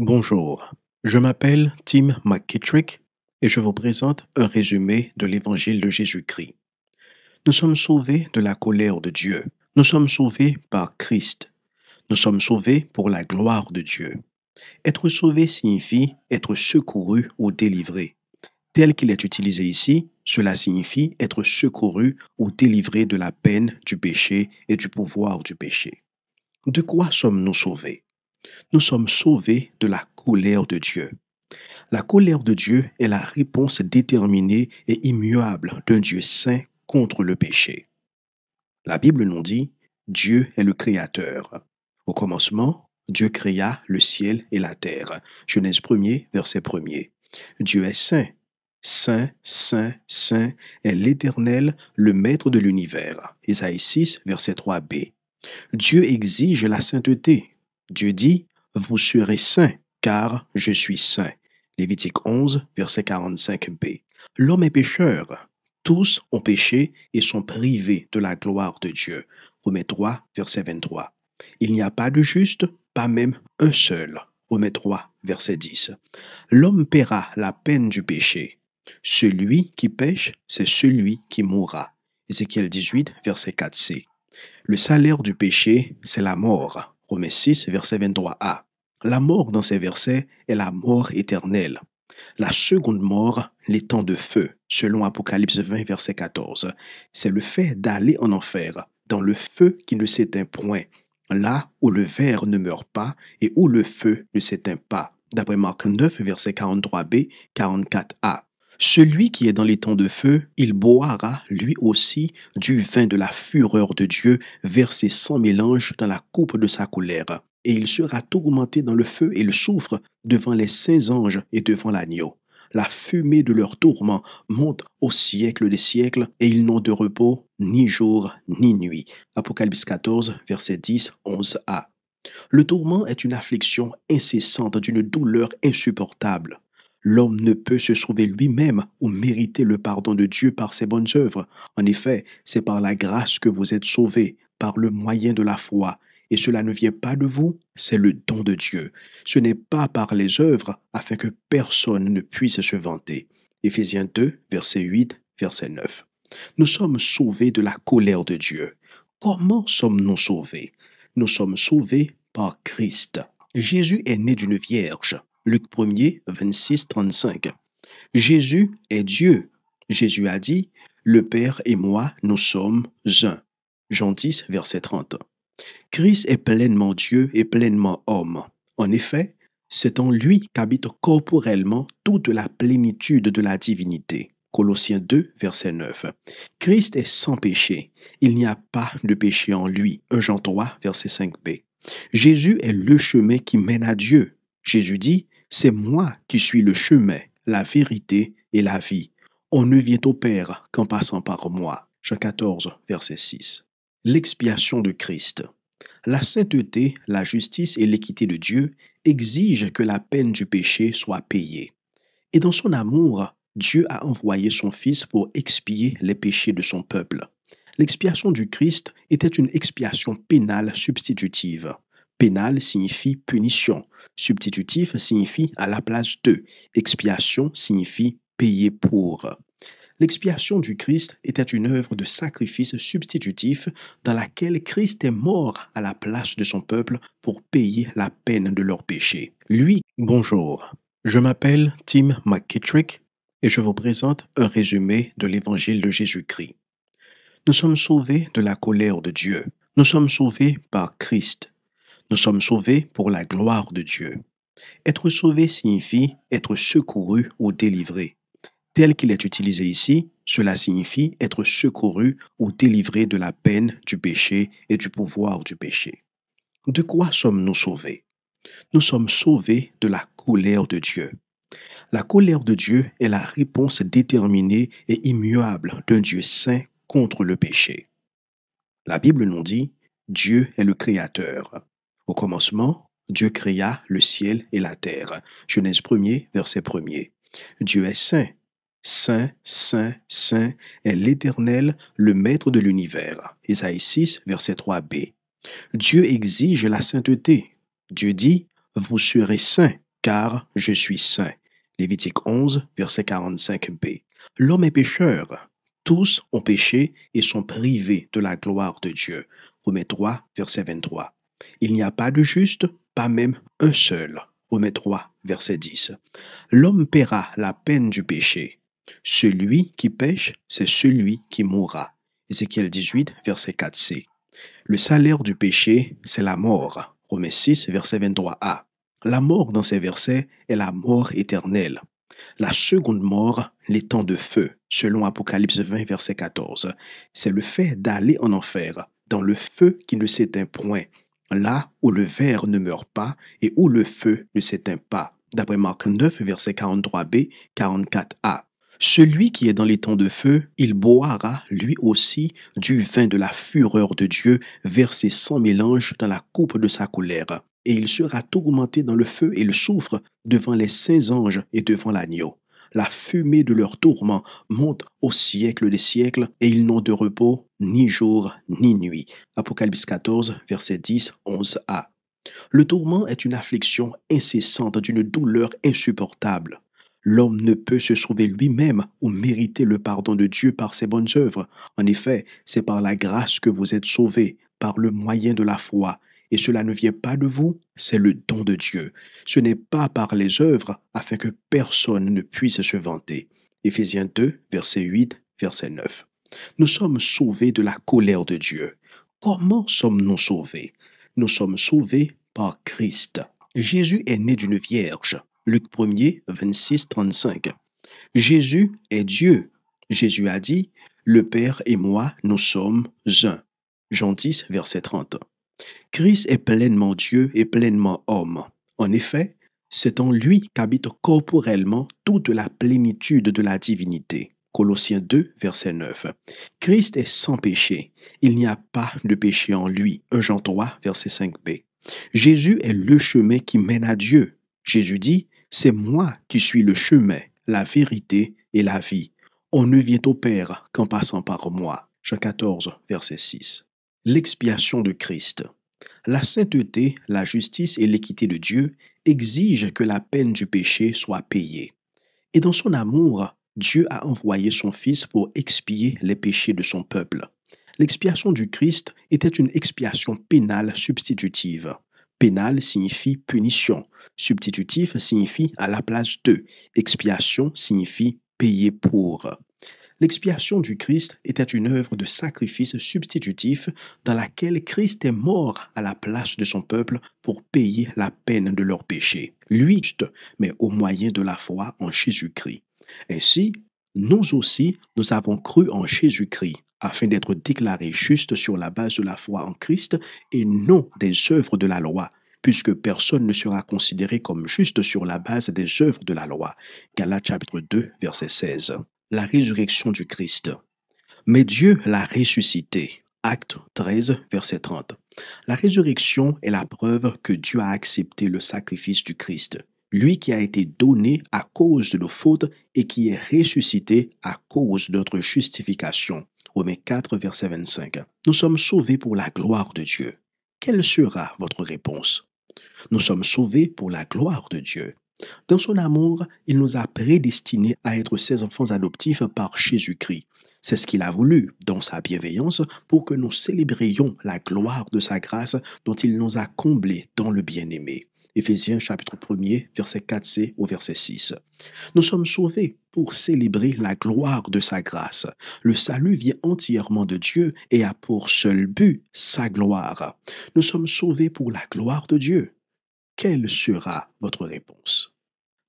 Bonjour, je m'appelle Tim McKittrick et je vous présente un résumé de l'Évangile de Jésus-Christ. Nous sommes sauvés de la colère de Dieu. Nous sommes sauvés par Christ. Nous sommes sauvés pour la gloire de Dieu. Être sauvé signifie être secouru ou délivré. Tel qu'il est utilisé ici, cela signifie être secouru ou délivré de la peine du péché et du pouvoir du péché. De quoi sommes-nous sauvés? Nous sommes sauvés de la colère de Dieu. La colère de Dieu est la réponse déterminée et immuable d'un Dieu saint contre le péché. La Bible nous dit, Dieu est le Créateur. Au commencement, Dieu créa le ciel et la terre. Genèse 1er, verset 1er. Dieu est saint. Saint, saint, saint est l'Éternel, le Maître de l'univers. Ésaïe 6, verset 3b. Dieu exige la sainteté. Dieu dit, vous serez saints, car je suis saint. Lévitique 11, verset 45b. L'homme est pécheur. Tous ont péché et sont privés de la gloire de Dieu. Romains 3, verset 23. Il n'y a pas de juste, pas même un seul. Romains 3, verset 10. L'homme paiera la peine du péché. Celui qui pêche, c'est celui qui mourra. Ézéchiel 18, verset 4c. Le salaire du péché, c'est la mort. Romains 6, verset 23a. La mort dans ces versets est la mort éternelle. La seconde mort, les temps de feu, selon Apocalypse 20, verset 14. C'est le fait d'aller en enfer, dans le feu qui ne s'éteint point, là où le ver ne meurt pas et où le feu ne s'éteint pas, d'après Marc 9, verset 43b, 44a. Celui qui est dans les temps de feu, il boira lui aussi du vin de la fureur de Dieu versé sans mélange dans la coupe de sa colère. Et il sera tourmenté dans le feu et le soufre devant les saints anges et devant l'agneau. La fumée de leur tourment monte au siècle des siècles et ils n'ont de repos ni jour ni nuit. Apocalypse 14, verset 10, 11a. Le tourment est une affliction incessante d'une douleur insupportable. L'homme ne peut se sauver lui-même ou mériter le pardon de Dieu par ses bonnes œuvres. En effet, c'est par la grâce que vous êtes sauvés, par le moyen de la foi. Et cela ne vient pas de vous, c'est le don de Dieu. Ce n'est pas par les œuvres, afin que personne ne puisse se vanter. Éphésiens 2, verset 8, verset 9. Nous sommes sauvés de la colère de Dieu. Comment sommes-nous sauvés? Nous sommes sauvés par Christ. Jésus est né d'une vierge. Luc 1er, 26, 35. Jésus est Dieu. Jésus a dit, le Père et moi, nous sommes un. Jean 10, verset 30. Christ est pleinement Dieu et pleinement homme. En effet, c'est en lui qu'habite corporellement toute la plénitude de la divinité. Colossiens 2, verset 9. Christ est sans péché. Il n'y a pas de péché en lui. 1 Jean 3, verset 5b. Jésus est le chemin qui mène à Dieu. Jésus dit, c'est moi qui suis le chemin, la vérité et la vie. On ne vient au Père qu'en passant par moi. Jean 14, verset 6. L'expiation de Christ. La sainteté, la justice et l'équité de Dieu exigent que la peine du péché soit payée. Et dans son amour, Dieu a envoyé son Fils pour expier les péchés de son peuple. L'expiation du Christ était une expiation pénale substitutive. Pénal signifie punition. Substitutif signifie à la place de. Expiation signifie payer pour. L'expiation du Christ était une œuvre de sacrifice substitutif dans laquelle Christ est mort à la place de son peuple pour payer la peine de leurs péchés. Bonjour, je m'appelle Tim McKittrick et je vous présente un résumé de l'Évangile de Jésus-Christ. Nous sommes sauvés de la colère de Dieu. Nous sommes sauvés par Christ. Nous sommes sauvés pour la gloire de Dieu. Être sauvé signifie être secouru ou délivré. Tel qu'il est utilisé ici, cela signifie être secouru ou délivré de la peine du péché et du pouvoir du péché. De quoi sommes-nous sauvés? Nous sommes sauvés de la colère de Dieu. La colère de Dieu est la réponse déterminée et immuable d'un Dieu saint contre le péché. La Bible nous dit, Dieu est le Créateur. Au commencement, Dieu créa le ciel et la terre. Genèse 1er, verset 1er. Dieu est saint. Saint, saint, saint est l'Éternel, le Maître de l'univers. Ésaïe 6, verset 3b. Dieu exige la sainteté. Dieu dit, vous serez saints, car je suis saint. Lévitique 11, verset 45b. L'homme est pécheur. Tous ont péché et sont privés de la gloire de Dieu. Romains 3, verset 23. Il n'y a pas de juste, pas même un seul. Romains 3, verset 10. L'homme paiera la peine du péché. Celui qui pêche, c'est celui qui mourra. Ézéchiel 18, verset 4c. Le salaire du péché, c'est la mort. Romains 6, verset 23a. La mort dans ces versets est la mort éternelle. La seconde mort, les temps de feu, selon Apocalypse 20, verset 14. C'est le fait d'aller en enfer, dans le feu qui ne s'éteint point, là où le ver ne meurt pas et où le feu ne s'éteint pas, d'après Marc 9, verset 43b, 44a. Celui qui est dans les temps de feu, il boira lui aussi du vin de la fureur de Dieu versé sans mélange dans la coupe de sa colère. Et il sera tourmenté dans le feu et le soufre devant les saints anges et devant l'agneau. La fumée de leur tourment monte au siècle des siècles et ils n'ont de repos ni jour ni nuit. Apocalypse 14, verset 10, 11a. Le tourment est une affliction incessante d'une douleur insupportable. L'homme ne peut se sauver lui-même ou mériter le pardon de Dieu par ses bonnes œuvres. En effet, c'est par la grâce que vous êtes sauvés, par le moyen de la foi. Et cela ne vient pas de vous, c'est le don de Dieu. Ce n'est pas par les œuvres, afin que personne ne puisse se vanter. Éphésiens 2, verset 8, verset 9. Nous sommes sauvés de la colère de Dieu. Comment sommes-nous sauvés? Nous sommes sauvés par Christ. Jésus est né d'une vierge. Luc 1er, 26, 35. Jésus est Dieu. Jésus a dit, le Père et moi, nous sommes un. Jean 10, verset 30. Christ est pleinement Dieu et pleinement homme. En effet, c'est en lui qu'habite corporellement toute la plénitude de la divinité. Colossiens 2, verset 9. Christ est sans péché. Il n'y a pas de péché en lui. 1 Jean 3, verset 5b. Jésus est le chemin qui mène à Dieu. Jésus dit, c'est moi qui suis le chemin, la vérité et la vie. On ne vient au Père qu'en passant par moi. Jean 14, verset 6. L'expiation de Christ. La sainteté, la justice et l'équité de Dieu exigent que la peine du péché soit payée. Et dans son amour, Dieu a envoyé son Fils pour expier les péchés de son peuple. L'expiation du Christ était une expiation pénale substitutive. Pénal signifie punition. Substitutif signifie à la place de. Expiation signifie payer pour. L'expiation du Christ était une œuvre de sacrifice substitutif dans laquelle Christ est mort à la place de son peuple pour payer la peine de leurs péchés. Lui, mais au moyen de la foi en Jésus-Christ. Ainsi, nous aussi, nous avons cru en Jésus-Christ afin d'être déclarés justes sur la base de la foi en Christ et non des œuvres de la loi, puisque personne ne sera considéré comme juste sur la base des œuvres de la loi. Galates chapitre 2, verset 16. La résurrection du Christ. Mais Dieu l'a ressuscité. Acte 13, verset 30. La résurrection est la preuve que Dieu a accepté le sacrifice du Christ, lui qui a été donné à cause de nos fautes et qui est ressuscité à cause de notre justification. Romains 4, verset 25. Nous sommes sauvés pour la gloire de Dieu. Quelle sera votre réponse? Nous sommes sauvés pour la gloire de Dieu. Dans son amour, il nous a prédestinés à être ses enfants adoptifs par Jésus-Christ. C'est ce qu'il a voulu, dans sa bienveillance, pour que nous célébrions la gloire de sa grâce dont il nous a comblés dans le bien-aimé. Éphésiens chapitre 1er, verset 4c au verset 6. Nous sommes sauvés pour célébrer la gloire de sa grâce. Le salut vient entièrement de Dieu et a pour seul but sa gloire. Nous sommes sauvés pour la gloire de Dieu. Quelle sera votre réponse?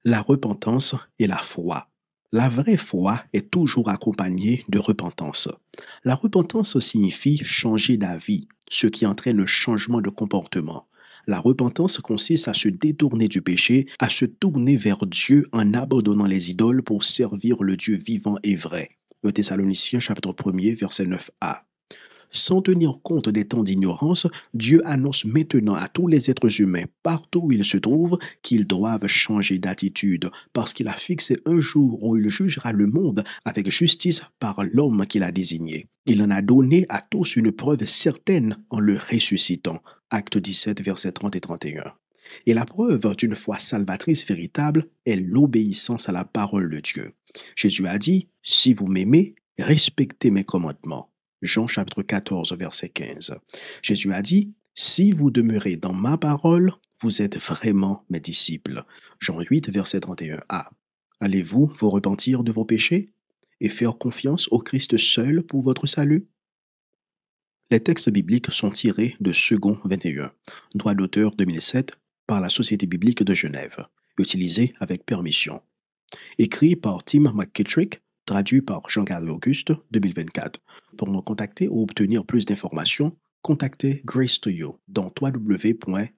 La repentance et la foi. La vraie foi est toujours accompagnée de repentance. La repentance signifie changer d'avis, ce qui entraîne le changement de comportement. La repentance consiste à se détourner du péché, à se tourner vers Dieu en abandonnant les idoles pour servir le Dieu vivant et vrai. 1 Thessaloniciens chapitre 1er, verset 9a. Sans tenir compte des temps d'ignorance, Dieu annonce maintenant à tous les êtres humains, partout où ils se trouvent, qu'ils doivent changer d'attitude, parce qu'il a fixé un jour où il jugera le monde avec justice par l'homme qu'il a désigné. Il en a donné à tous une preuve certaine en le ressuscitant. Acte 17, versets 30 et 31. Et la preuve d'une foi salvatrice véritable est l'obéissance à la parole de Dieu. Jésus a dit, si vous m'aimez, respectez mes commandements. Jean chapitre 14, verset 15. Jésus a dit, si vous demeurez dans ma parole, vous êtes vraiment mes disciples. Jean 8, verset 31a. Allez-vous vous repentir de vos péchés et faire confiance au Christ seul pour votre salut? Les textes bibliques sont tirés de Second 21, droit d'auteur 2007 par la Société biblique de Genève, utilisé avec permission. Écrit par Tim McKittrick, traduit par Jean-Gary Auguste 2024. Pour nous contacter ou obtenir plus d'informations, contactez Grace to You dans www.gty.org.